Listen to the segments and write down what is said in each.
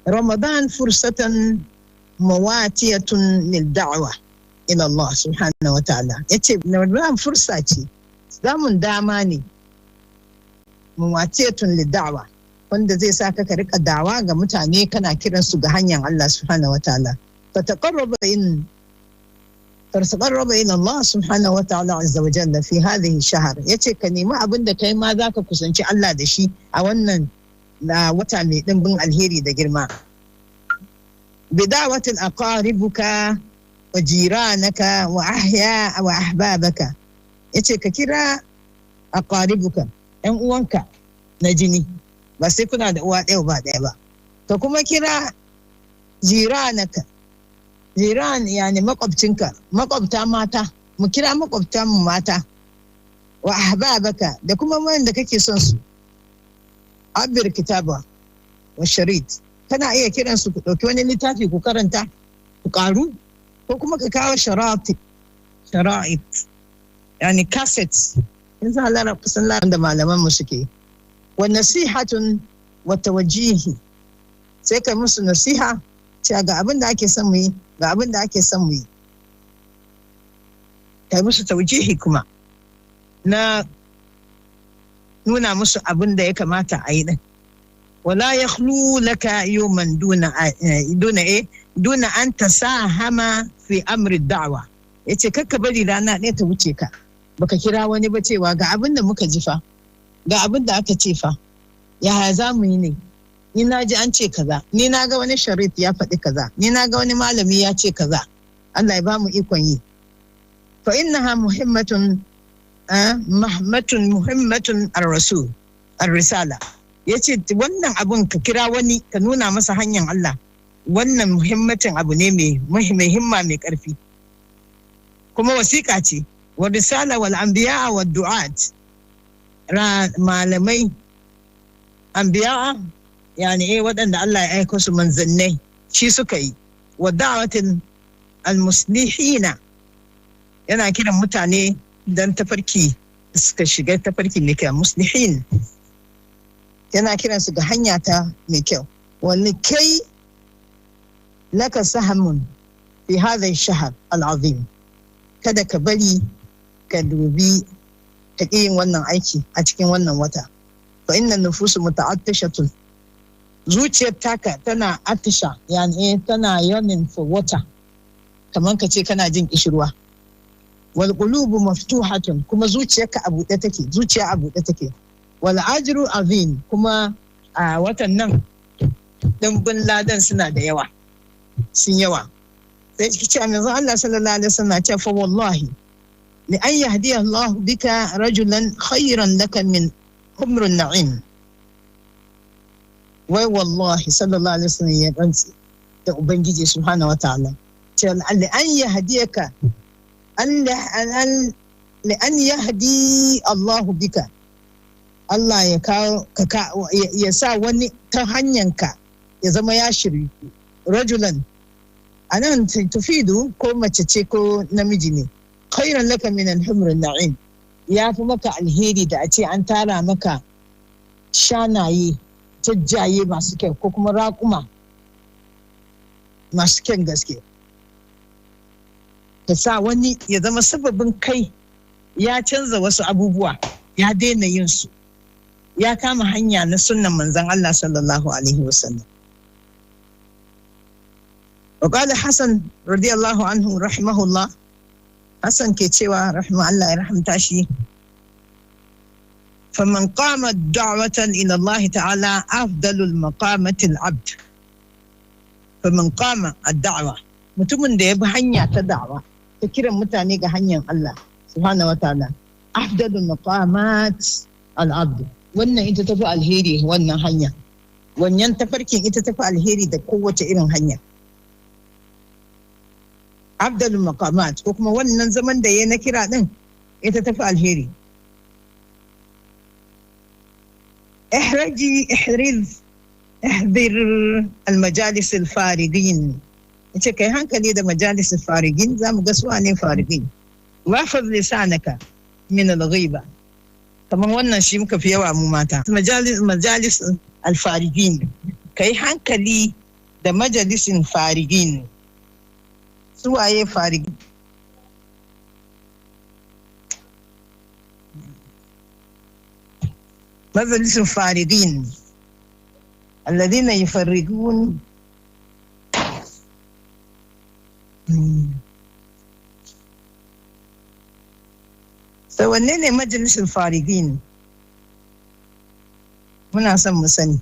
رمضان فرصة مواتية للدعوة إلى الله سبحانه وتعالى. yace Ramadan fursa ce, zamun dama ne, mawatiyatun lid'awa, wanda zai sa ka rika dawa ga mutane kana kiran su ga hanyar Allah subhanahu wataala. Fataqarraba ila Allah subhanahu wataala azza wa jalla fi hadhihi shahr. Yace ka nemi abin da kai ma zaka kusanci Allah da shi a wannan wata mai dimbin alheri da girma. Bidawatil aqaribuka wa jiranaka wa ahya wa ahbabaka. Yace ka kira aqaribuka, ‘yan uwanka na jini, ba sai kuna da uwa ɗaya ba ɗaya ba. Ka kuma kira jiranaka, jiran yani makwabcinka, makwabta mata, mu kira makwabta mu mata, wa ahbabaka da kuma wanda kake son su. Abir kitaba wa sharit, kana iya kiransu ku ɗauki wani littafi ku karanta, ku ƙaru, ko kuma ka kawo shara'it, yani cassettes, in za a kusan laran da malaman mu suke. Wa nasihatun wa tawajjihi, sai kai musu nasiha cewa ga abin da ake son mu yi, ga abin da ake son mu yi. Kai musu tawajjihi kuma na nuna musu abin da ya kamata a yi din. Wala yakhlu laka yawman duna an tasahama fi amri da'wa. Yace kakka bari rana ɗaya ta wuce ka baka kira wani ba cewa ga abin da muka ji fa, ga abin da aka ce fa, yaya za mu yi ne? Ni na ji an ce kaza, ni na ga wani sharif ya faɗi kaza, ni na ga wani malami ya ce kaza. Allah ya ba mu ikon yi. Fa innaha muhimmatun ar-rasul ar-risala. Yace wannan abun ka kira wani ka nuna masa hanyar Allah, wannan muhimmancin abu ne mai himma mai ƙarfi, kuma wasiƙa ce. Wa risala wal anbiya wa du'at, malamai anbiya yani waɗanda Allah ya aika su manzannai shi suka yi. Wa da'watil al-muslihina, yana kiran mutane dan tafarki suka shiga tafarki mai kyau, muslihin, yana kiran su ga hanya ta mai kyau. Wani kai laka sahamun fi hadha ash-shahr al-azim, kada ka bari ka dubi ta yin wannan aiki a cikin wannan wata. Fa inna nufusu muta'attishatun, zuciyar taka tana atisha, yani tana yearning for water, kamar ka ce kana jin kishirwa. Wal qulubu maftuhatun, kuma zuciyarka a buɗe take, zuciya a buɗe take. Wal ajru azim, kuma a watan nan dimbin ladan suna da yawa, sun yawa. Sai ki ce manzon Allah sallallahu alaihi wasallam ce fa wallahi li an yahdiya Allah bika rajulan khayran laka min humrun na'im. Wai wallahi sallallahu alaihi wasallam ya rantsi da ubangiji subhanahu wataala ce li an yahdiyaka li an yahdi Allah bika, Allah ya kawo ya sa wani ta hanyanka ya zama ya shiri rajulan, anan tufidu ko mace ce ko namiji ne, khairan laka min al-humr an-na'im, ya fi maka alheri da a ce an tara maka shanaye jajjaye masu kyau ko kuma raƙuma masu kyan gaske. Ka sa wani ya zama sababin kai ya canza wasu abubuwa, ya daina yin su, ya kama hanya na sunnan manzon Allah sallallahu alaihi wasallam. وقال حسن رضي الله عنه رحمه الله، حسن كيتشيوا رحمه الله يرحم تاشي، فمن قام دعوة إلى الله تعالى أفضل المقامة العبد. فمن قام الدعوة، mutumin da ya bi hanya ta da'wa ta kiran mutane ga hanyar Allah subhanahu wataala, afdalul maqamat al-abd, wannan ita tafi alheri, wannan hanya, wannan tafarkin ita tafi alheri da kowace irin hanya. Abdul maqamat, ko kuma wannan zaman da ya na kira din ita tafi alheri. ihdir al-majalis al-farigin, yace kai hankali da majalis al-farigin, zamu ga su ne farigin. Wafaz lisanaka min al-ghiba, kamar wannan shi muka fi yawa mu mata. Majalis al-farigin, kai hankali da majalisin farigin. Su waye farigin? majalisin farigin alladhina yufarrigun so wanne ne majalisin farigin? Muna son mu sani.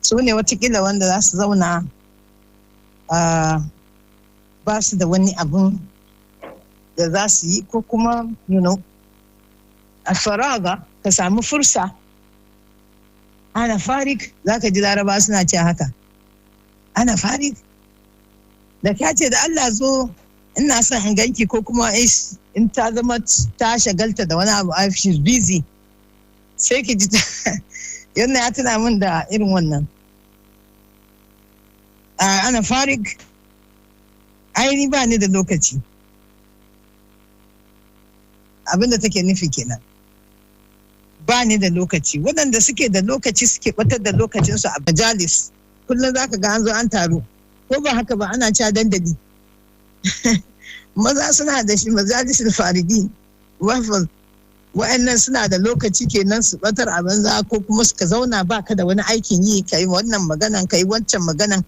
Su ne watakila wanda za su zauna ba su da wani abun da za su yi ko kuma a faraga ka samu fursa. Ana farik, za ka ji laraba suna ce haka. Ana farik. Da ka ce da Allah zo ina son in ganki ko kuma in ta zama ta shagalta da wani abu, she's busy. Sai ki ji yana ya tuna min da irin wannan. Ana farik, ni ba ni da lokaci. Abinda take nufi kenan. Ba ni da lokaci. Waɗanda suke da lokaci suke batar da lokacinsu a majalis. Kullum za ka ga an zo an taru. Ko ba haka ba ana ca dandali. Maza suna da shi majalisul faridi. Wa'annan suna da lokaci kenan su batar a banza ko kuma suka zauna ba ka da wani aikin yi ka yi wannan maganan ka yi wancan maganan.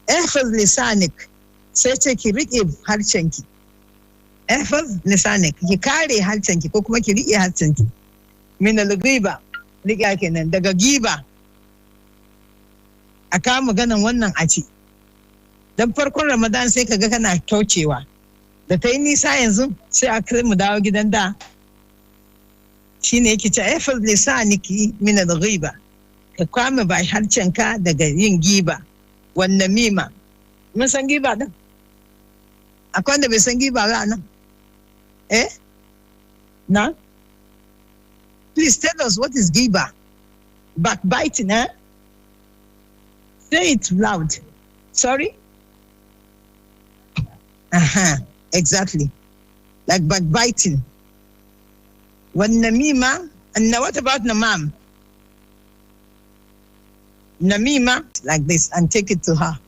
Ehfaz lisanik sai ce ki riƙe harshenki. Ehfaz lisanik ki kare harshenki ko kuma ki riƙe harshenki. Min al-ghiba riƙe kenan daga giba. A kawo maganan wannan a ce. Dan farkon Ramadan sai ka ga kana kaucewa. Da ta yi nisa yanzu sai a kai mu dawo gidan da. Shi ne yake ce ehfaz lisaniki min al-ghiba. Ka kwame ba harshenka daga yin giba. Wannan mima. Mun san giba din? Akwai wanda bai san giba ba nan? Na? Please tell us what is giba. Backbiting, eh? Say it loud. Sorry? Exactly. Like backbiting. Namima. And now what about namam? Namima, like this, and take it to her.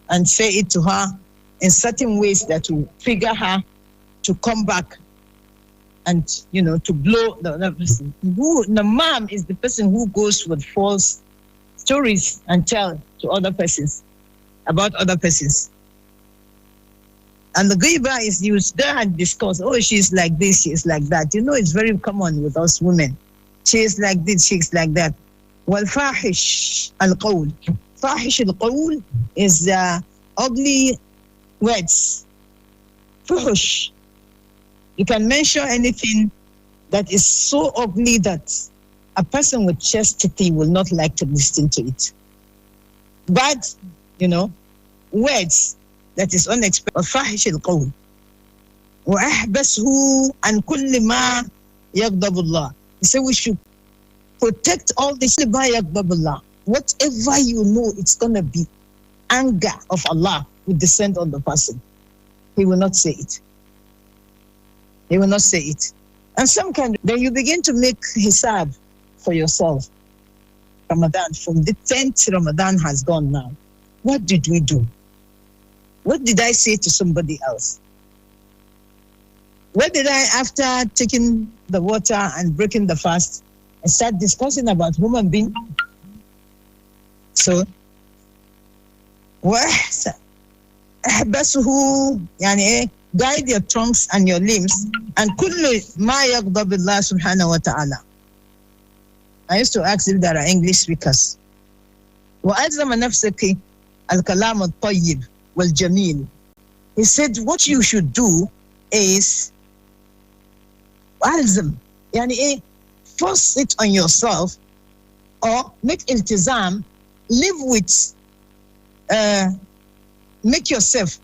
And say it to her in certain ways that will trigger her to come back and, to blow the other person. Namam is the person who goes with false stories and tell to other persons about other persons. And the ghiba is used there and discuss, she's like this, she's like that. It's very common with us women. She is like this, she's like that. والفاحش القول. فاحش القول is ugly words. فحش. You can mention anything that is so ugly that a person with chastity will not like to listen to it. But, words that is unexpected. فاحش القول. وأحبسه عن كل ما يغضب الله. So we should protect all this. Whatever it's going to be anger of Allah will descend on the person. He will not say it. He will not say it. And then you begin to make hisab for yourself. Ramadan, from the 10th Ramadan has gone now. What did we do? What did I say to somebody else? What did I, after taking the water and breaking the fast, and start discussing about human being? So, guide your tongues and your limbs, and kullu ma yaghdab Allah subhanahu wa ta'ala. I used to ask if there are English speakers. وَأَلْزَمَ نَفْسَكِ الْكَلَامُ الطَّيِّبُ وَالْجَمِيلُ. He said, what you should do is أَلْزَمْ, force it on yourself, or make iltizam, live with, make yourself,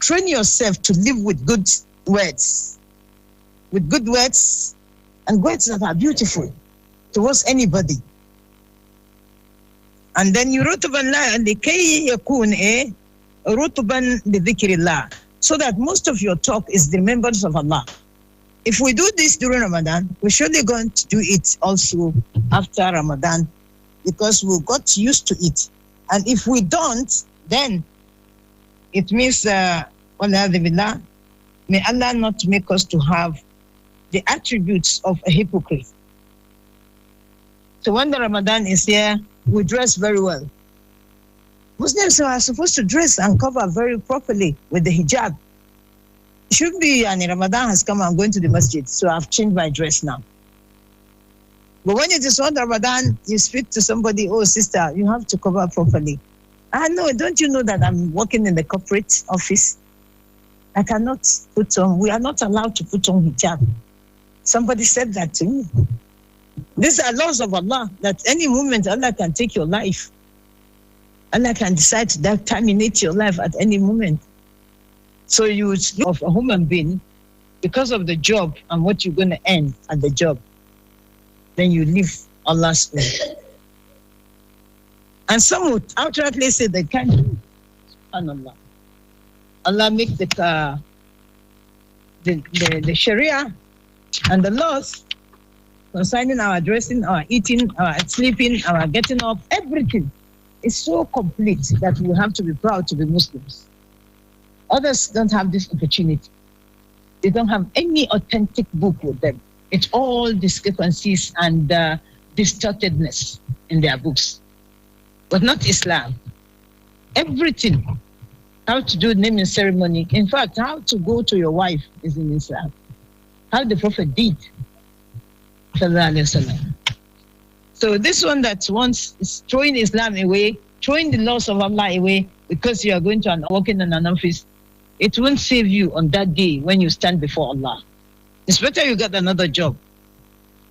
train yourself to live with good words. With good words, and words that are beautiful towards anybody. And then you لكي يكون رطبا بذكر الله, so that most of your talk is the remembrance of Allah. If we do this during Ramadan, we're surely going to do it also after Ramadan, because we got used to it. And if we don't, then it means, may Allah not make us to have the attributes of a hypocrite. So when the Ramadan is here, we dress very well. Muslims are supposed to dress and cover very properly with the hijab. It should be, and Ramadan has come, I'm going to the masjid, so I've changed my dress now. But when it is on Ramadan, you speak to somebody, oh sister, you have to cover properly. I know, don't you know that I'm working in the corporate office? I cannot put on, we are not allowed to put on hijab. Somebody said that to me. These are laws of Allah, that any moment Allah can take your life. Allah can decide to terminate your life at any moment. So you would look of a human being because of the job and what you're going to earn at the job. Then you leave Allah's will. And some would outrightly say they can't do it. SubhanAllah. Allah make the Sharia and the laws concerning our dressing, our eating, our sleeping, our getting up, everything is so complete that we have to be proud to be Muslims. Others don't have this opportunity. They don't have any authentic book with them. It's all discrepancies and distortedness in their books. But not Islam. Everything, how to do naming ceremony. In fact, how to go to your wife is in Islam. How the Prophet did. So this one that wants is throwing Islam away, throwing the laws of Allah away because you are going to working in an office, it won't save you on that day when you stand before Allah. It's better you get another job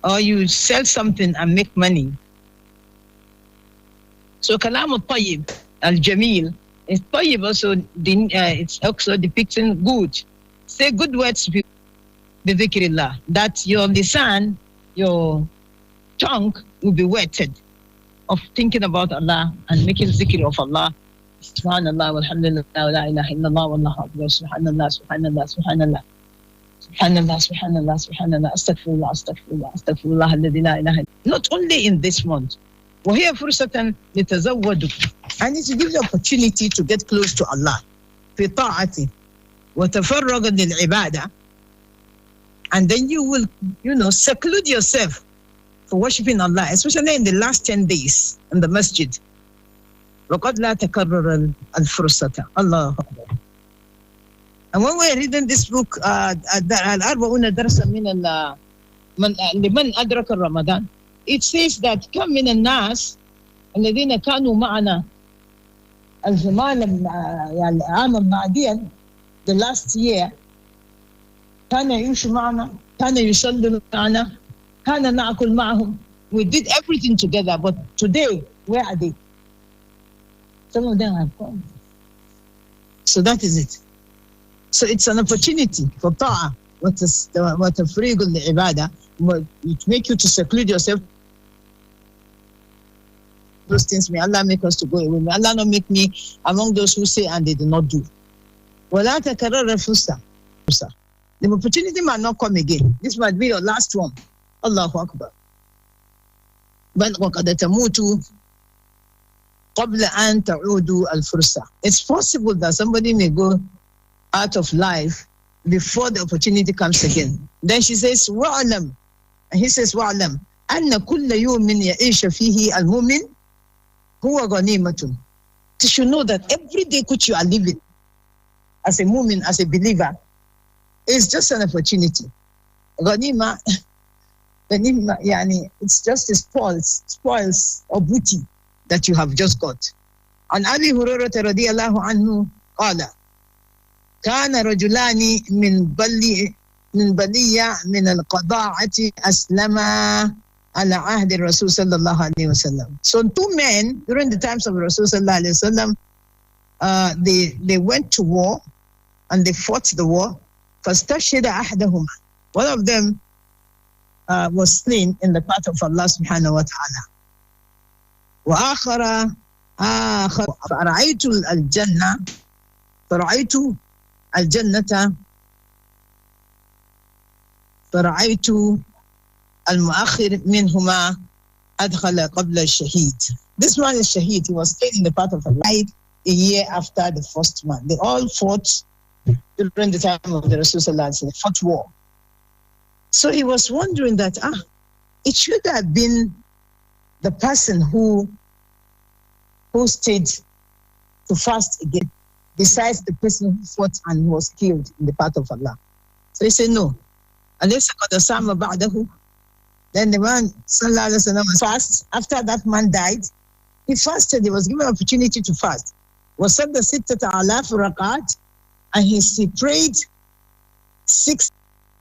or you sell something and make money. So kalam al-tayyib, al-jamil, is tayyib also, it's also depicting good. Say good words to people, bi dhikrillah, that your lisan, your tongue will be wetted of thinking about Allah and making zikr of Allah. Subhanallah, walhamdulillah, wa la ilaha illallah, wallahu akbar, subhanallah, subhanallah, subhanallah. Subhanallah, subhanallah, subhanallah, astaghfirullah, astaghfirullah, astaghfirullah, alladhi la ilaha. Not only in this month. وَهِيَ فُرْصَةً لِتَزَوَّدُ. And it gives you opportunity to get close to Allah. في طاعته وتفرغ للعبادة. And then you will, seclude yourself for worshiping Allah, especially in the last 10 days in the masjid. وَقَدْ لَا تَكَرَّرَ الْفُرْصَةَ. Allah Akbar. And when we're reading this book, الأربعون درسا لمن أدرك رمضان, it says that كم من الناس الذين كانوا معنا الزمان العام الماضيا, the last year, كان يعيش معنا, كان يصلي معنا, كان نأكل معهم. We did everything together, but today, where are they? Some of them have gone. So that is it. So it's an opportunity for ta'ah, وتفريغ العبادة, it make you to seclude yourself. Those things, may Allah make us to go away. May Allah not make me among those who say and they do not do. وَلَا تَكَرَّرَ الْفُرْصَةَ. The opportunity might not come again. This might be your last one. Allahu Akbar. بَلْ وَقَدْ تَمُوتُ قَبْلَ أَن تَعُودُ الْفُرْصَةَ. It's possible that somebody may go out of life before the opportunity comes again. Then she says, وَعْلَمْ. And he says, وَعْلَمْ أَنَّ كُلَّ يَوْمٍ يَعِيشَ فِيهِ الْمُؤْمِنُ هُوَ غَنِيمَةٌ. You should know that every day which you are living as a mu'min, as a believer, is just an opportunity. Ghanima, it's just a spoils or booty that you have just got. And Abi Hurairah radiyallahu anhu قال كان رجلان من بلية من القضاعة أسلما على عهد الرسول صلى الله عليه وسلم. So two men during the times of Rasul sallallahu alaihi wasallam, they went to war and they fought the war. فاستشهد أحدهما. One of them was slain in the path of Allah subhanahu wa ta'ala. وآخر فرأيت الجنة فرأيت المؤخر منهما أدخل قبل الشهيد. This man is Shaheed. He was killed in the path of Allah a year after the first man. They all fought during the time of the Rasulullah, they fought war. So he was wondering that, it should have been the person who stayed to fast again, besides the person who fought and was killed in the path of Allah. So he said, no. Unless then the man, sallallahu alaihi wasallam, fast. After that man died, he fasted. He was given an opportunity to fast. وَصَدَّ سِتَّةَ آلَافِ رَكَعَاتٍ, and he prayed 6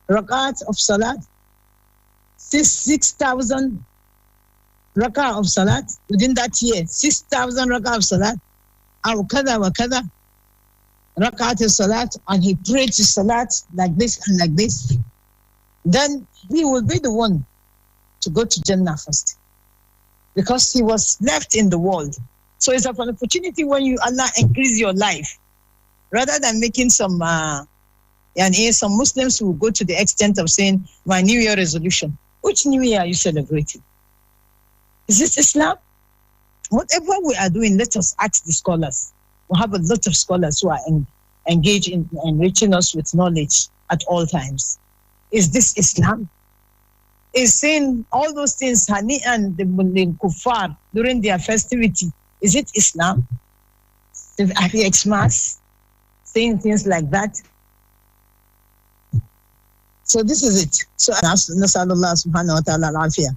rak'at of salat, 6,000 rak'at of salat within that year, 6,000 rak'at of salat, أو كذا وكذا rak'at of salat, and he prayed to salat like this and like this, then he will be the one to go to Jannah first, because he was left in the world. So it's an opportunity when Allah increase your life, rather than making some Muslims who go to the extent of saying, my New Year resolution. Which New Year are you celebrating? Is this Islam? Whatever we are doing, let us ask the scholars. We have a lot of scholars who are engaged in enriching us with knowledge at all times. Is this Islam? Is saying all those things, Hani and the Kuffar, during their festivity, is it Islam? Have you Xmas? Saying things like that. So this is it. So Nasallallahu subhanahu wa ta'ala al-afiyah.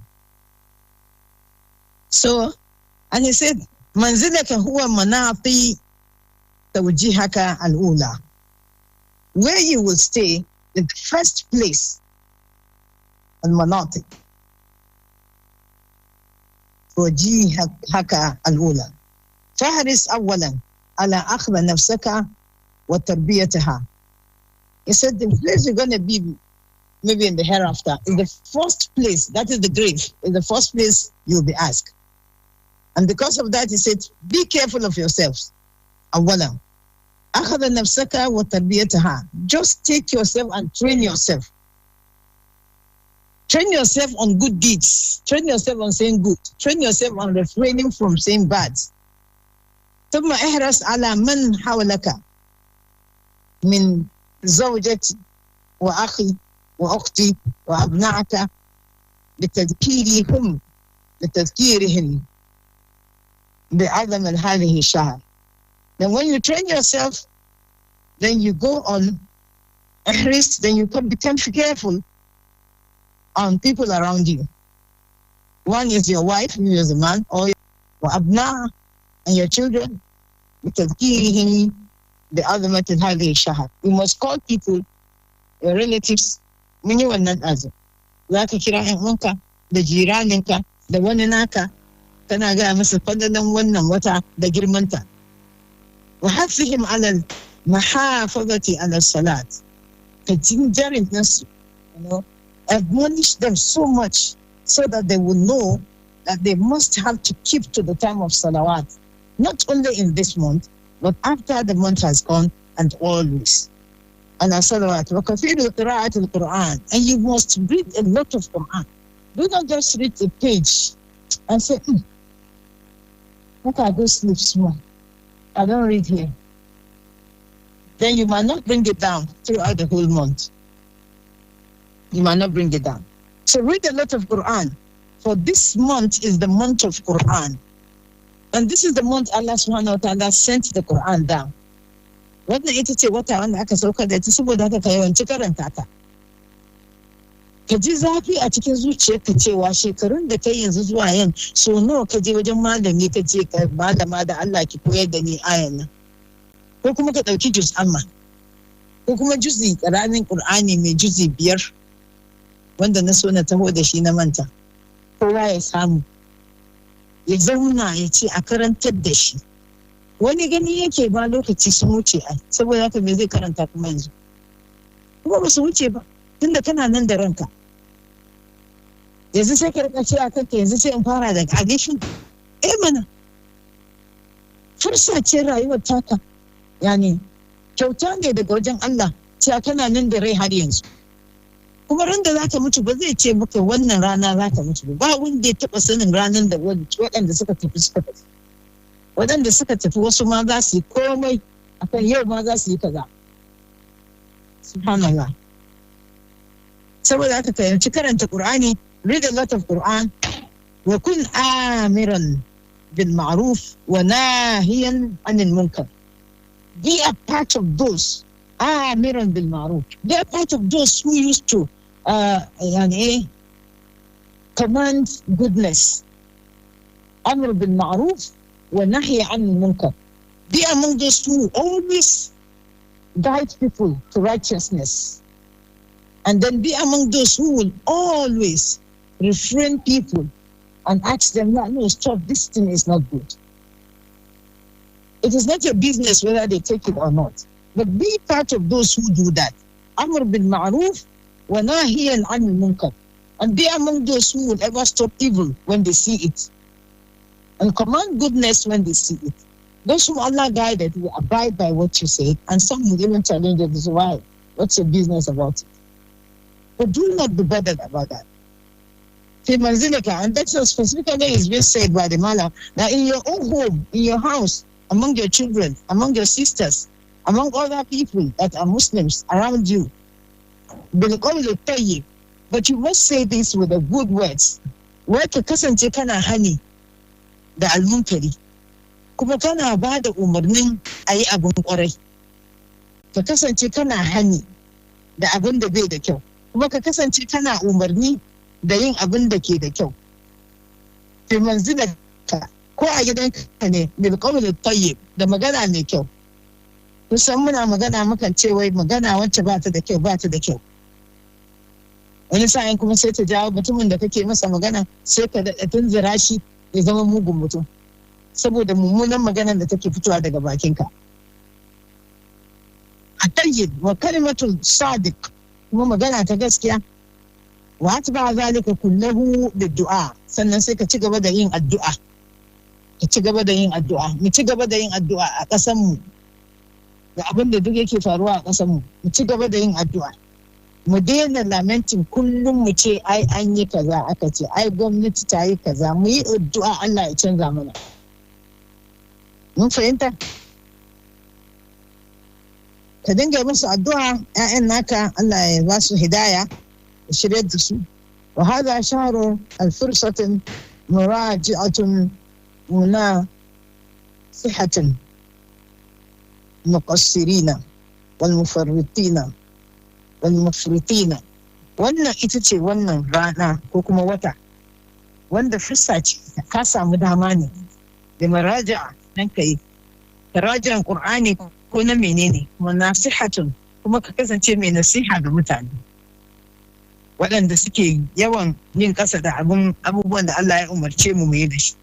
So, and he said, Manzilaka huwa manati tawjihaka al-ula. Where you will stay in the first place, al-manati tawjihaka al-ula. فاحرص أولا على أخذ نفسك وتربيتها. He said the place you're going to be maybe in the hereafter is the first place, that is the grave, is the first place you'll be asked. And because of that, he said, be careful of yourselves. أولا أخذ نفسك وتربيتها. Just take yourself and train yourself. Train yourself on good deeds. Train yourself on saying good. Train yourself on refraining from saying bad. ثم احرص على من حولك من زوجتي وأخي وأختي وأبنائك لتذكيرهم بعظم هذه الشهر. Then when you train yourself, then you go on احرص, then you become careful on people around you. One is your wife, you as a man, or وأبناء, and your children. بتذكيرهم بعظمة هذه الشهر. You must call people, your relatives, when you are not as za ka kira ‘yan uwanka da jiraninka da wani naka, kana gaya masa fadalan wannan wata da girmanta. Wa hasihim alal mahafazati ala salat. Ka jinjarin nasu, admonish them so much so that they will know that they must have to keep to the time of salawat. Not only in this month, but after the month has gone and always. And salawat wa kathiru qira'at al-Quran, and you must read a lot of Quran. Do not just read a page and say, okay, I go sleep small. I don't read here. Then you might not bring it down throughout the whole month. You might not bring it down. So read a lot of Quran. For this month is the month of Quran. And this is the month Allah subhanahu wa ta'ala sent the Quran down. Wannan ita ce wata wanda aka sauka da ita, saboda haka ka yawanci karanta ta. Ka ji zafi a cikin zuciyarka cewa shekarun da kai yanzu zuwa yan, so nawa ka je wajen malami ka ce ka malama da Allah ki koyar da ni ayan nan. Ko kuma ka ɗauki juz amma. Ko kuma juzi ƙaramin Qur'ani mai juzi 5 wanda na so na taho da shi na manta. Kowa ya samu. Ya zauna ya ce a karantar da shi. Wani gani yake ba lokaci sun wuce ai, saboda haka me zai karanta kuma yanzu. Kuma ba su wuce ba, tunda kana nan da ranka. Yanzu sai ka rika ce a kanka, yanzu sai in fara daga addition. Mana. Fursa ce rayuwar taka. Yani kyauta ne daga wajen Allah, cewa kana nan da rai har yanzu. kuma ran da za ka mutu ba zai ce maka wannan rana za ka mutu ba wanda ya taɓa sanin ranar da waɗanda suka tafi. Waɗanda suka tafi wasu ma za su yi komai akan yau ma za su yi kaza. Subhanallah. Saboda haka kayanci karanta Qur'ani, read a lot of Quran, wa kun amiran bil ma'ruf wa nahiyan anil munkar. Be a part of those amiran bil ma'ruf. Be a part of those who used to command goodness. Amr bil ma'ruf wa nahy anil munkar. Be among those who always guide people to righteousness. And then be among those who will always refrain people and ask them, no, stop, this thing is not good. It is not your business whether they take it or not. But be part of those who do that. Amr bil ma'ruf wa nahiyan anil munkar. And be among those who will ever stop evil when they see it. And command goodness when they see it. Those whom Allah guided will abide by what you say, and some will even challenge it. Why? What's your business about it? But do not be bothered about that. And that's specifically is being said by the Mala. Now in your own home, in your house, among your children, among your sisters, among other people that are Muslims around you, but you must say this with the good words. Where to kasance kana hani da almunkari, kuma kana ba da umarnin a yi abin kwarai. Ka kasance kana hani da abin da bai da kyau, kuma ka kasance kana umarni da yin abin da ke da kyau. Fi manzilarka ko a gidanka ne bil qawli tayyib, da magana mai kyau. Kusan muna magana mukan ce wai magana wacce ba ta da kyau, ba ta da kyau. Wani sa'in kuma sai ta jawo mutumin da kake masa magana sai ka daɗa tunzura shi ya zama mugun mutum, saboda mummunan maganar da take fitowa daga bakinka. A tayyib wa kalimatul sadiq, kuma magana ta gaskiya. Wa atba zalika kullahu bid-du'a, sannan sai ka ci gaba da yin addu'a. Ka ci gaba da yin addu'a. Mu ci gaba da yin addu'a a ƙasar mu. Da abin da duk yake faruwa a ƙasar mu, mu ci gaba da yin addu'a. Mu daina lamentin kullum mu ce ai an yi kaza, aka ce ai gwamnati ta yi kaza. Mu yi addu'a Allah ya canza mana. Mun fahimta? Ka dinga musu addu'a, 'ya'yan naka Allah ya ba su hidaya, ya shirya da su. Wa hada shahru al-fursatin muraji'atun munasihatin muqassirina wal mufarritina wal mufritina. Wannan ita ce wannan rana ko kuma wata wanda fursa ce, ka samu dama ne da maraja'a nan kai raji'an Qur'ani ko na menene, kuma nasihatun, kuma ka kasance mai nasiha ga mutane waɗanda suke yawan yin ƙasa da abubuwan da Allah ya umarce mu yi da shi.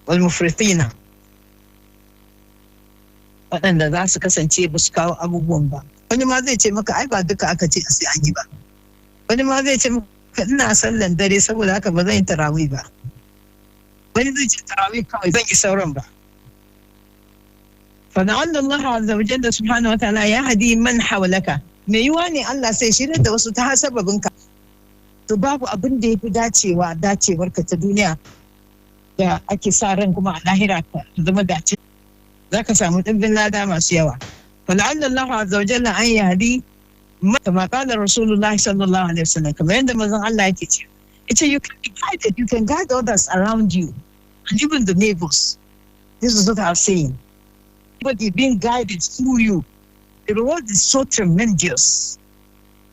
Wal mufritina, waɗanda za su kasance ba su kawo abubuwan ba. Wani ma zai ce maka ai ba duka aka ce sai an yi ba. Wani ma zai ce maka ina sallan dare saboda haka ba zan yi tarawih ba. Wani zai ce tarawih kawai zan yi sauran ba. فلعل الله عز وجل سبحانه وتعالى يهدي من حولك. Me yiwa ne Allah sai shirya da wasu ta sababinka. To babu abin da ya fi dacewarka ta duniya da ake sa ran kuma a lahira ta zama dace. Za ka samu ɗimbin lada masu yawa. فلعل الله عز وجل أن يهدي كما قال رسول الله صلى الله عليه وسلم, kamar yadda manzon Allah yake ce. You can be guided, you can guide others around you and even the neighbors. This is what I'm saying. But being guided through you, the reward is so tremendous.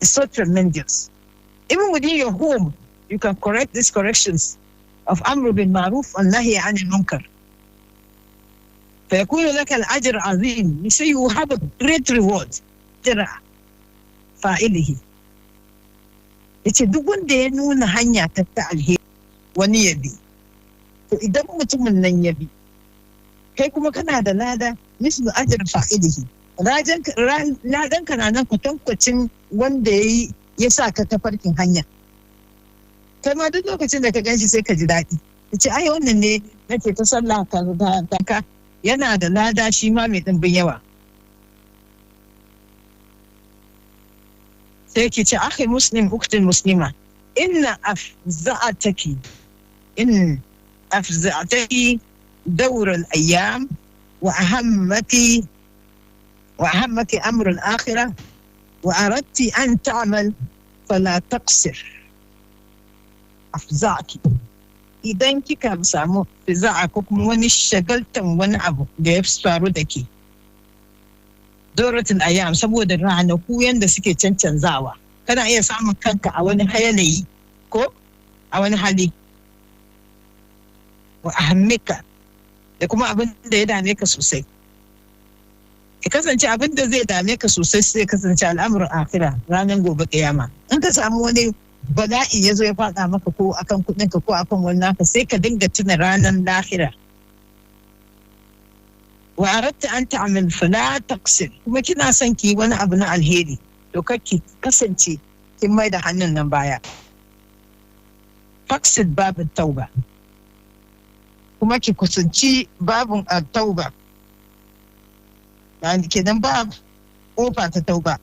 It's so tremendous. Even within your home, you can correct these corrections of Amr bin Ma'ruf and Nahi Anil Munkar. فيكون لك الأجر عظيم. You say you have a great reward. أجر فاعله. Yace duk wanda ya nuna hanya ta alheri wani ya bi. To idan mutumin nan ya bi, kai kuma kana da lada mislu ajr fa'ilihi. Ladan ka nan kwatankwacin wanda ya sa ka tafarkin hanya. Kai ma duk lokacin da ka ganshi sai ka ji daɗi. Yace ai wannan ne nake ta sallah ka yana da lada shi ma mai ɗimbin yawa. sai ki ce akhi muslim uktin muslima inna afza'ataki in afza'ataki دور الأيام وأهمك أمر الآخرة وأردت أن تعمل فلا تقصر أفزعك idan kika samu fiza'a ko kuma wani shagaltan wani abu da ya faru da ke doratul ayyam saboda ranaku yanda suke cancanzawa kana iya samun kanka a wani yanayi ko a wani hali wa ahammika da kuma abin da ya dame ka sosai ya kasance abin da zai dame ka sosai sai kasance al'amuran akhira ranar gobe kiyama in ka samu wani bala'i ya zo ya faɗa maka ko akan kuɗinka ko akan wani naka sai ka dinga tuna ranar lahira wa aratta an ta'mal fala taqsir kuma kina son ki wani abu na alheri to ki kasance kin mai da hannun nan baya faqsid babin tauba kuma ki kusanci babin tauba kenan ba kofa ta tauba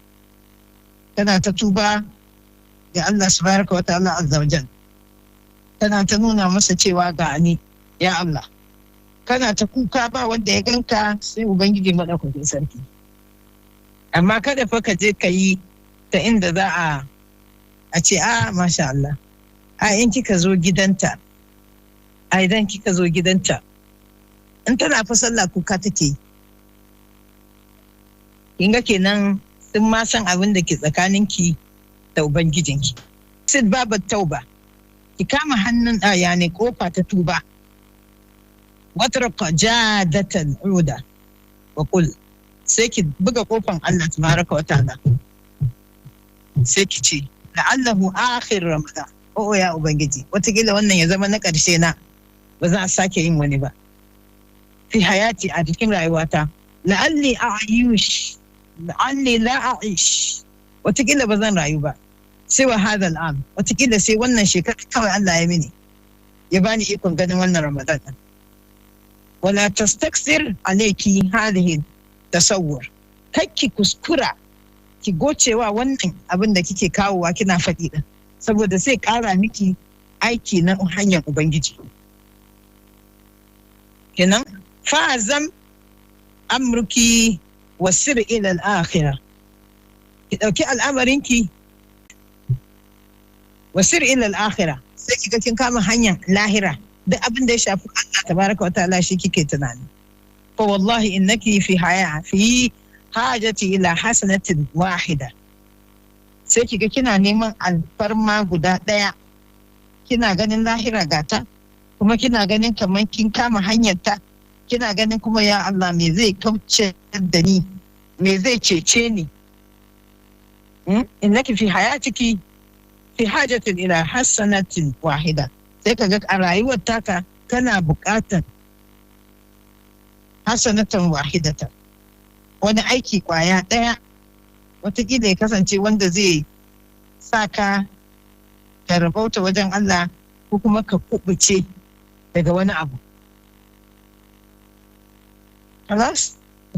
tana ta tuba ga Allah subhanahu wa ta'ala azza wa jal tana ta nuna masa cewa ga ni ya Allah kana ta kuka ba wanda ya ganka sai ubangiji madaukakin sarki amma kada fa ka je ka yi ta inda za a ce masha Allah in kika zo gidanta idan kika zo gidanta in tana fa sallah kuka take kinga kenan sun ma san abin da ke tsakaninki da ubangijinki sid babat tauba ki kama hannun ne kofa ta tuba watraqa jadatan uda wa qul sai ki buga kofan Allah tabaraka wa ta'ala sai ki ce la'allahu akhir ramadan ya ubangiji watakila wannan ya zama na karshe na ba za a sake yin wani ba fi hayati a cikin rayuwata la'alli la a'ish watakila ba zan rayu ba sai wa hadal am watakila sai wannan shekara kawai Allah ya mini ya bani ikon ganin wannan Ramadan wala tastaksir alayki hadhihi tasawwur kakki kuskura ki gocewa wannan abin da kike kawowa kina faɗi din saboda sai ƙara miki aiki na hanyar ubangiji kenan fa'azam amruki wasir ila al-akhirah ki dauki al'amarinki wasir ila al-akhirah sai kika kin kama hanyar lahira duk abin da ya shafi Allah tabaraka wa ta'ala shi kike tunani fa wallahi innaki fi hajati ila hasanatin wahida sai kika kina neman alfarma guda daya kina ganin lahira gata kuma kina ganin kamar kin kama hanyar ta kina ganin kuma ya Allah me zai kauce da ni me zai cece ni innaki fi hayatiki fi hajatin ila hasanatin wahida sai kaga a rayuwar taka kana buƙatar hasanatan wahidatan wani aiki kwaya ɗaya wataƙila ya kasance wanda zai sa ka rabauta wajen Allah ko kuma ka kubuce daga wani abu خلاص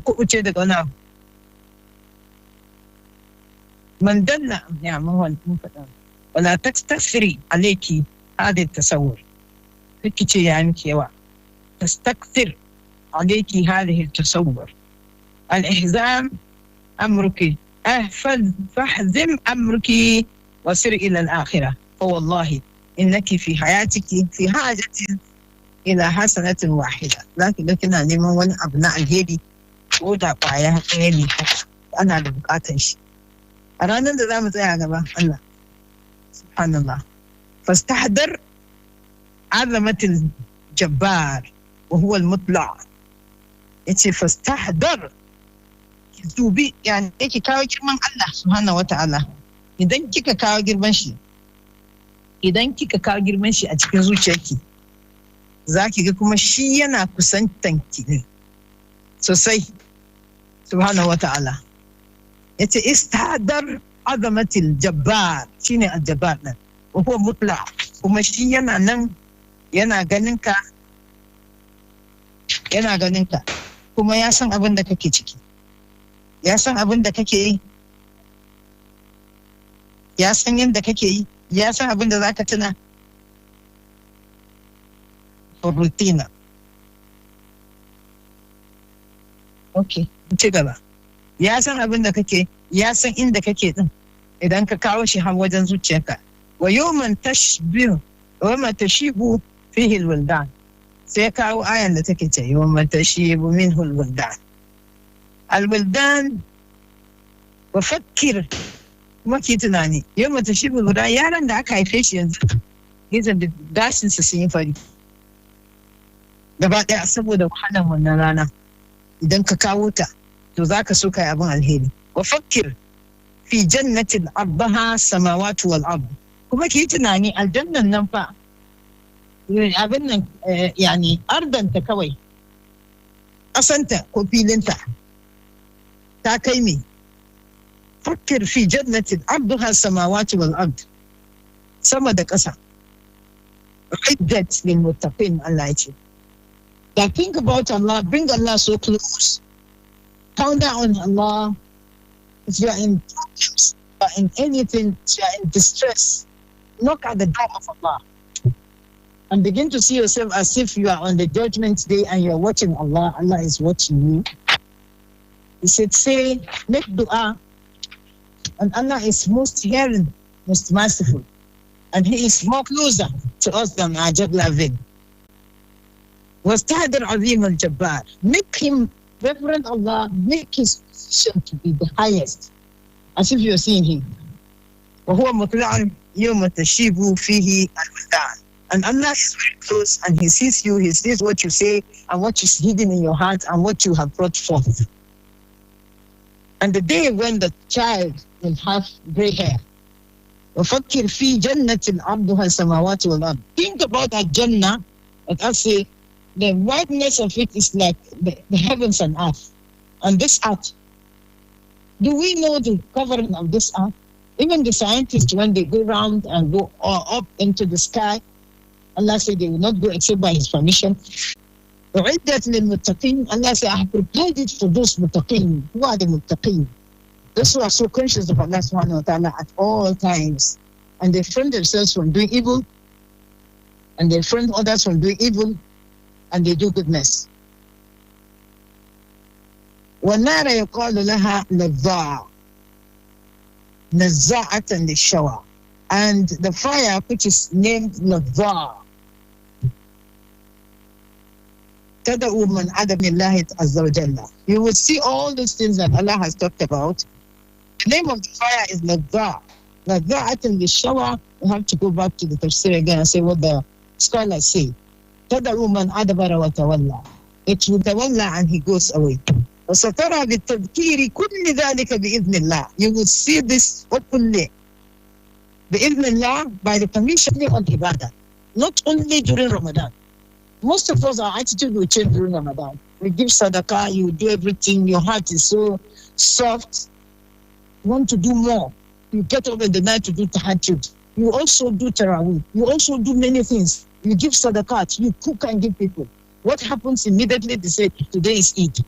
kubuce daga wani abu man dalla ya mun faɗa wala tastasiri alayki hada tasawwur kike ce ya miki yawa tastakthir alayki hadhihi tasawwur al-ihzam amruki fahzim amruki wasir ila al-akhirah fa wallahi innaki fi hayatiki fi hajatin ila hasanatin wahida zaki ga kina neman wani abu na alheri ko da kwaya ɗaya ne ana da bukatar shi a ranar da zamu tsaya gaba Allah subhanallah fastahdar azamatil jabbar wa huwa al-mutla yace fastahdar ki dubi yani yake kawo girman Allah subhanahu wata'ala idan kika kawo girman shi a cikin zuciyarki za ki ga kuma shi yana kusantanki ne sosai subhanahu wa ta'ala ya ce istadar azamatil jabbar shine aljabbar nan wa huwa mutla kuma shi yana nan yana ganin ka kuma ya san abin da kake ciki ya san abin da kake yi ya san yadda kake yi, ya san abin da zaka tuna. Rutina. Okay, ci gaba. Ya san abin da kake, ya san inda kake din. Idan ka kawo shi har wajen zuciyarka. Wa yawman tashbihu wa ma tashibu fihi alwildan. Sai kawo ayan da take ce yawman tashibu minhu alwildan. Alwildan wa fakkir kuma ki tunani yawman tashibu alwildan yaran da aka haife shi yanzu gizan da gashinsa sun yi fari. Gaba ɗaya saboda wahalar wannan rana. Idan ka kawo ta to za ka so kai abin alheri. Wa fakkir fi jannatin ardaha samawati wal ard. Kuma ki tunani aljannan nan fa abin nan yani ardanta kawai asanta ko filinta ta kai me. Fakkir fi jannatin ardaha samawati wal ard. Sama da ƙasa. Iddat lil muttaqin Allah ya ce. That think about Allah, bring Allah so close. Count down on Allah. If you are in problems, if you are in anything, if you are in distress, knock at the door of Allah. And begin to see yourself as if you are on the judgment day and you are watching Allah. Allah is watching you. He said, say, make dua. And Allah is most hearing, most merciful. And He is more closer to us than Ajab Lavin. وَاسْتَهْدِرْ عَظِيمَ الْجَبَّارِ. Make him, reverend Allah, make his position to be the highest, as if you're seeing him. وَهُوَ مُطْلَعٌ يَوْمَ تَشِيبُ فِيهِ الْوِلْدَانِ. And Allah is very close and He sees you, He sees what you say and what is hidden in your heart and what you have brought forth. And the day when the child will have gray hair. وَفَكِّرْ فِي جَنَّةٍ عَرْضُهَا السَّمَاوَاتُ وَالْأَرْضُ. Think about that Jannah, like I say, the whiteness of it is like the heavens and earth. And this earth, do we know the covering of this earth? Even the scientists, when they go round and go up into the sky, Allah said they will not go except by His permission. وَعِدَّةٍ لِلْمُتَّقِينَ. Allah said, I have prepared it for those muttaqin. Who are the muttaqin? Those who are so conscious of Allah subhanahu wa ta'ala at all times. And they refrain themselves from doing evil. And they refrain others from doing evil. And they do goodness. وَالنَّارَ يُقَالُ لَهَا لَظَّاعَ نَزَّاعَةً لِلشَّوَى. And the fire which is named لَظَّاعَ تَدَعُوا مَنْ عَدَمِ اللَّهِ عَزَّ وَجَلَّ. You will see all these things that Allah has talked about. The name of the fire is لَظَّاعَ. نَزَّاعَةً لِلشَّوَى. We have to go back to the tafsir again and say what the scholars say. تدعو من أدبر وتولى. It will tawalla and he goes away. وسترى بالتذكير كل ذلك بإذن الله. You will see this openly. بإذن الله, by the permission of ibadah. Not only during Ramadan. Most of us, our attitude will change during Ramadan. We give sadaqah, you do everything, your heart is so soft. You want to do more. You get up in the night to do tahajjud. You also do tarawih. You also do many things. You give sadaqat, you cook and give people. What happens immediately? They say, today is Eid.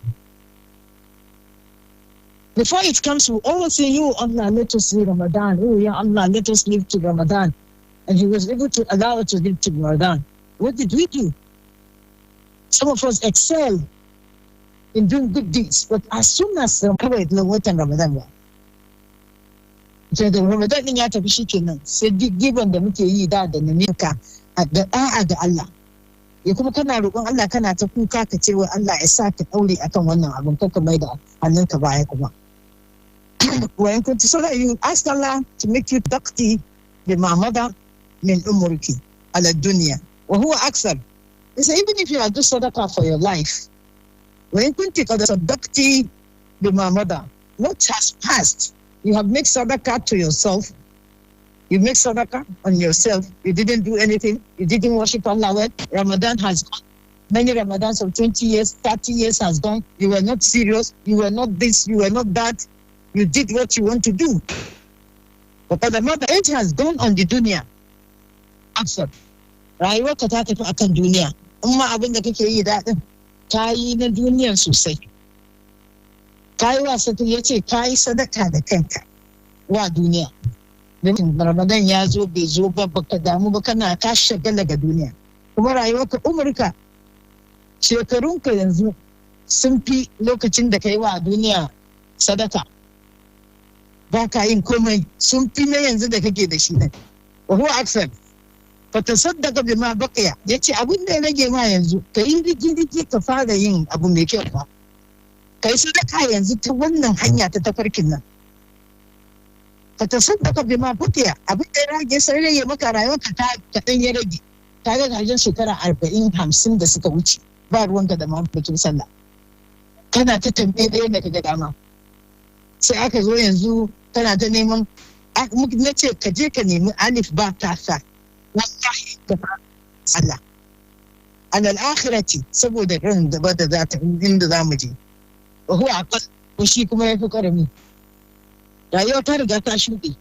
Before it comes, we always say, oh Allah, let us see Ramadan. Oh yeah, Allah, let us live to Ramadan. And He was able to allow us to live to Ramadan. What did we do? Some of us excel in doing good deeds, but as soon as Ramadan was, so the Ramadan din ya tafi shikenan, sai giban da muke yi da naminka da da'a ga Allah. Ya kuma kana roƙon Allah kana ta kuka ka ce wa Allah ya sa ka daure akan wannan abin ka mai da hannunka baya kuma. When kunti so that you ask Allah to make you taqti bima mada min umriki ala dunya wa huwa aksar. He said, even if you are doing sadaqah for your life, when kunti qad sadaqti bima mada, what has passed, you have made sadaqah to yourself. You make sadaqah on yourself. You didn't do anything. You didn't worship Allah well. Ramadan has gone. Many Ramadans of 20 years, 30 years has gone. You were not serious. You were not this. You were not that. You did what you want to do. But the mother age has gone on the dunya. Absurd. Rayuwar ka ta tafi akan duniya. Amma abin da kake yi daɗin, ka yi na duniyan sosai. Ka yi wasa ya ce ka yi sadaka da kanka wa duniya. Ramadan ya zo bai zo ba baka damu ba kana ka shagala ga duniya. Kuma rayuwarka umurka shekarunka yanzu sun fi lokacin da kai wa duniya sadaka. Ba ka yin komai sun fi na yanzu da kake da shi ne. Wa huwa aksar. Fatasaddaqa bima baqiya. Yace abin da ya rage ma yanzu ka yi rigi ka fara yin abu mai kyau ba. Kai sadaka yanzu ta wannan hanya ta tafarkin nan. Fatasaddaqa bima baqiya. Abin da ya rage sai rage maka rayuwarka ta kaɗan ya rage. Ta ga gajin shekara 40-50 da suka wuce. Ba ruwanka da mafikin sallah. Kana ta tambaye da yadda ka ga dama. Sai aka zo yanzu kana ta neman na ce ka je ka nemi alif ba ta sa wallahi ka Allah an al-akhirati saboda ran da ba da za ta inda za mu je wa huwa aqal shi kuma yafi karami rayuwa ta riga ta shuɗe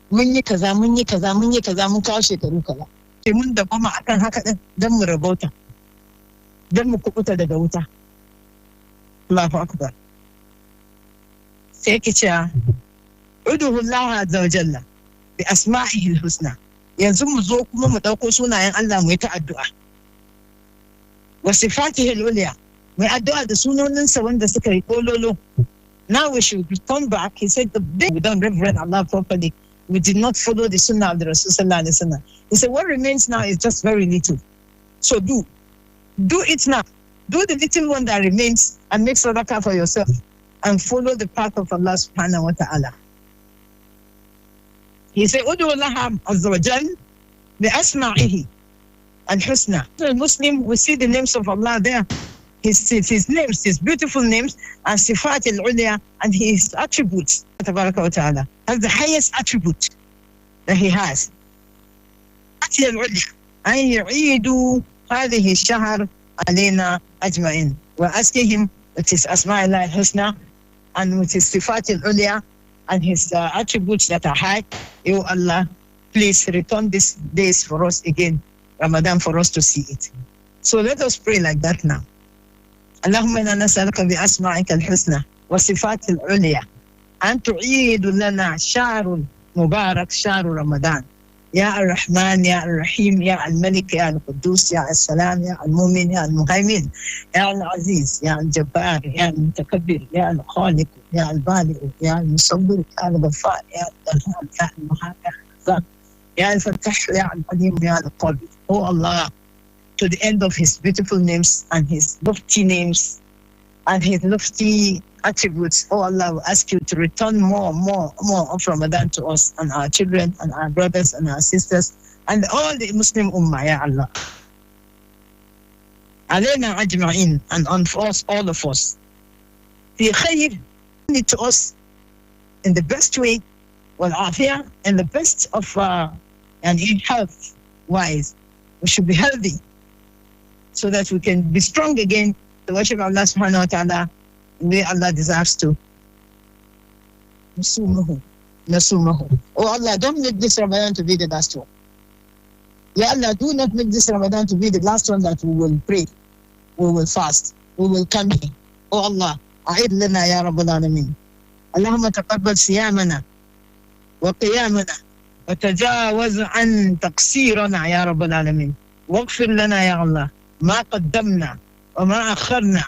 mun yi kaza mun kawo shekaru kaza sai mun da kuma akan haka din dan mu rabauta dan mu kubuta daga wuta Allahu akbar sai ki ce uduhu Allah azza wa jalla bi asma'ihi al-husna yanzu mu zo kuma mu dauko sunayen Allah mu yi ta addu'a wa sifatihi al-ulya mu addu'a da sunoninsa wanda suka yi kololo. Now we should return back. He said we don't reverend Allah properly. We did not follow the sunnah of the Rasul sallallahu alaihi wasallam. He said what remains now is just very little. So do it now. Do the little one that remains and make sadaqah for yourself. And follow the path of Allah subhanahu wa ta'ala. He said, Udu Allah azza wa jal bi asma'ihi al-husna. The Muslim, we see the names of Allah there. His names, his beautiful names, and sifat al-ulya, and his attributes, tabaraka wa ta'ala. That's the highest attribute that he has. Sifat al-ulya. أن يعيدوا هذه الشهر علينا أجمعين. We're asking him with his asma' Allah al-husna, and with his sifat al-ulya and his attributes that are high, O Allah, please return these days for us again, Ramadan, for us to see it. So let us pray like that now. اللهم إنا نسألك بأسمائك الحسنى وصفات العليا أن تعيد لنا شهر مبارك شهر رمضان يا الرحمن يا الرحيم يا الملك يا القدوس يا السلام يا المؤمن يا المهيمن يا العزيز يا الجبار يا المتكبر يا الخالق يا البارئ يا المصور يا الغفار يا القهار يا المحب يا الرزاق يا الفتاح يا العليم يا القوي. Oh Allah, to the end of his beautiful names and his lofty names and his lofty attributes. Oh Allah, we ask you to return more of Ramadan to us and our children and our brothers and our sisters and all the Muslim Ummah, Ya Allah. Alayna ajma'in, and on us, all of us. Fi khayr, it to us in the best way, wal afiyah, in the best of and in health wise. We should be healthy so that we can be strong again to worship Allah subhanahu wa ta'ala the way Allah deserves to. Nasumahu. Oh Allah, don't make this Ramadan to be the last one. Ya Allah, do not make this Ramadan to be the last one that we will pray, we will fast, we will come here. Oh Allah, أعد لنا يا رب العالمين. اللهم تقبل صيامنا وقيامنا وتجاوز عن تقصيرنا يا رب العالمين. واغفر لنا يا الله ما قدمنا وما أخرنا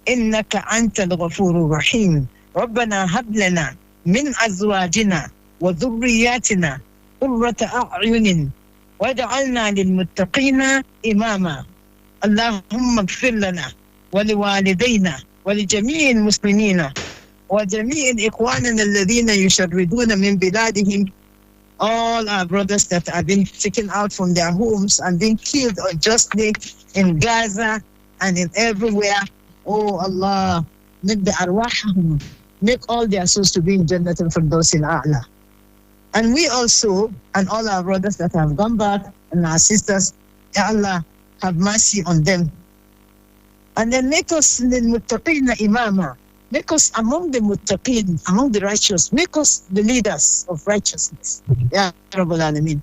إنك أنت الغفور الرحيم. ربنا هب لنا من أزواجنا وذرياتنا قرة أعين واجعلنا للمتقين إماما. اللهم اغفر لنا ولوالدينا ولجميع المسلمين وجميع إخواننا الذين يشردون من بلادهم. All our brothers that have been taken out from their homes and being killed unjustly in Gaza and in everywhere. Oh Allah, make the arwahahum, make all their souls to be in Jannat al-Firdaus al-A'la. And we also, and all our brothers that have gone back, and our sisters, Ya Allah, have mercy on them. And then make us lil-muttaqina imama. Make us among the muttaqin, among the righteous. Make us the leaders of righteousness. Ya Rabbal Alameen.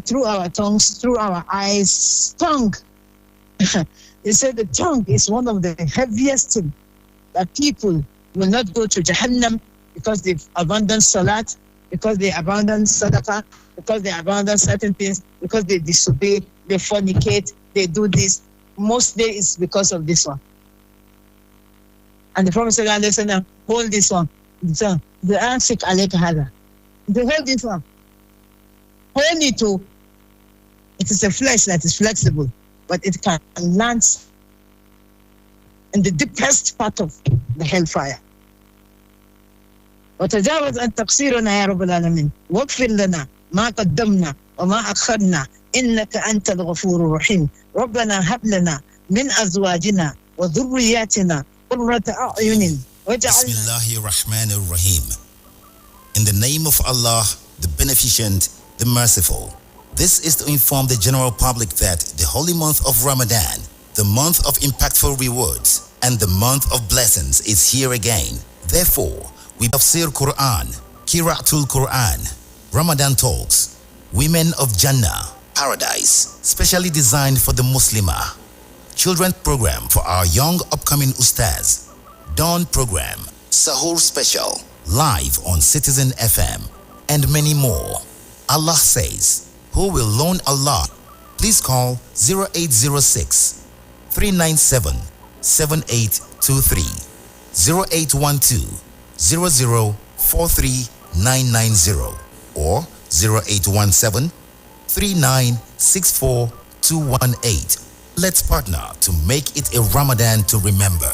Through our tongues, through our eyes, tongue. They said the tongue is one of the heaviest things that people will not go to Jahannam because they've abandoned salat, because they abandon sadaqah, because they abandon certain things, because they disobey, they fornicate, they do this. Mostly it's because of this one. And the Prophet said, hold this one. The ansik alayka hada. They hold this one. Hold it to. It is a flesh that is flexible, but it can land in the deepest part of the hellfire. وتجاوز عن تقصيرنا يا رب العالمين واغفر لنا ما قدمنا وما أخرنا إنك أنت الغفور الرحيم ربنا هب لنا من أزواجنا وذرياتنا قرة أعين واجعلنا Bismillahirrahmanirrahim. In the name of Allah, the Beneficent, the Merciful. This is to inform the general public that the holy month of Ramadan, the month of impactful rewards, and the month of blessings is here again. Therefore, we Tafsir Quran, Qira'atul Quran, Ramadan Talks, Women of Jannah, Paradise, specially designed for the Muslimah, Children's Program for our young upcoming Ustaz, Dawn Program, Sahur Special, live on Citizen FM, and many more. Allah says, who will loan Allah? Please call 0806 397 7823 0812 0043990 or 0817 3964218. Let's partner to make it a Ramadan to remember.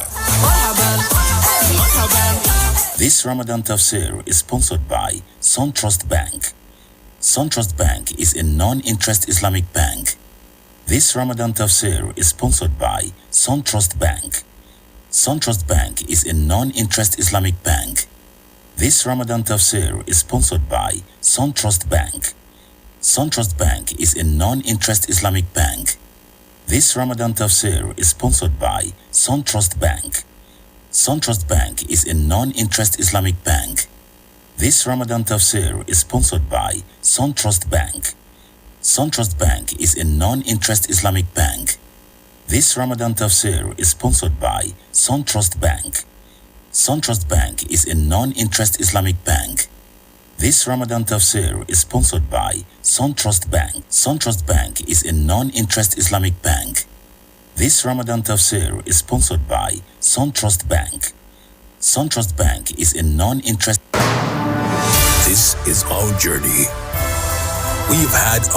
This Ramadan Tafsir is sponsored by Suntrust Bank. Suntrust Bank is a non-interest Islamic bank. This Ramadan Tafsir is sponsored by Suntrust Bank. Suntrust Bank is a non-interest Islamic bank. This Ramadan Tafsir is sponsored by Suntrust Bank. Suntrust Bank is a non-interest Islamic bank. This Ramadan Tafsir is sponsored by Suntrust Bank. Suntrust Bank is a non-interest Islamic bank. This Ramadan Tafsir is sponsored by Suntrust Bank. Suntrust Bank is a non-interest Islamic bank. This Ramadan Tafsir is sponsored by Suntrust Bank. Suntrust Bank is a non-interest Islamic bank. This Ramadan Tafsir is sponsored by Suntrust Bank. Suntrust Bank is a non-interest Islamic bank. This Ramadan Tafsir is sponsored by Suntrust Bank. Suntrust Bank is a non-interest. This is our journey. We've had our